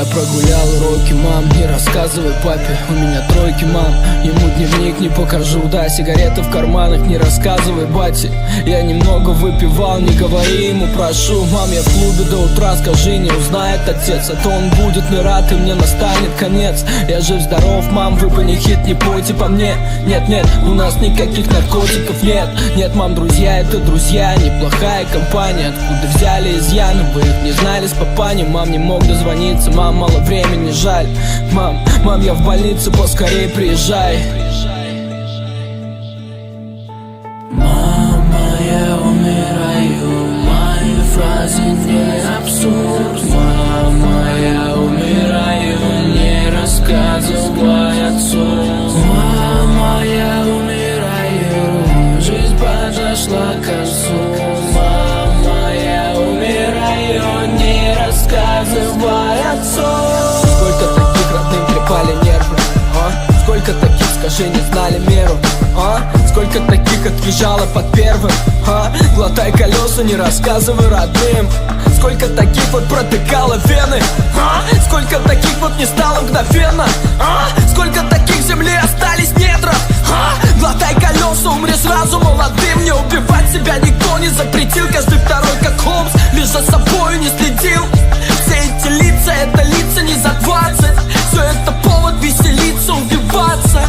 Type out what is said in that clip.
прогулял уроки, мам, не рассказывай папе, у меня тройки, мам. Ему дневник не покажу, да, сигареты в карманах, не рассказывай бате. Я немного выпивал, не говори ему, прошу. Мам, я в клубе до утра, скажи, не узнает отец, а то он будет не рад и мне настанет конец. Я жив-здоров, мам, вы панихит, не пойте по мне. Нет, у нас никаких наркотиков нет. Нет, мам, друзья, это друзья, неплохая компания. Откуда взяли изъяны, вы их не знали с папаней. Мам, не мог дозвониться, мам, мало времени, жаль. Мам, я в больнице, поскорей приезжай. Мама, я умираю, мои фразы не абсурд. Мама, я умираю, не рассказывай отцу. Мама, я умираю, жизнь подошла к концу. Мама, я умираю, не рассказывай отцу. Сколько таких родным трепали нервы, а? Сколько таких, скажи, не знали меру, а? Сколько таких отъезжало под первым, а? Глотай колеса, не рассказывай родным. Сколько таких вот протыкало вены, а? Сколько таких вот не стало мгновенно, а? Сколько таких в земле остались недра, а? Глотай колеса, умри сразу молодым. Не убивать себя никто не запретил. Каждый второй, как Холмс, лишь за собой не следил. Все эти лица, это лица не за 20. Все это повод веселиться, убиваться.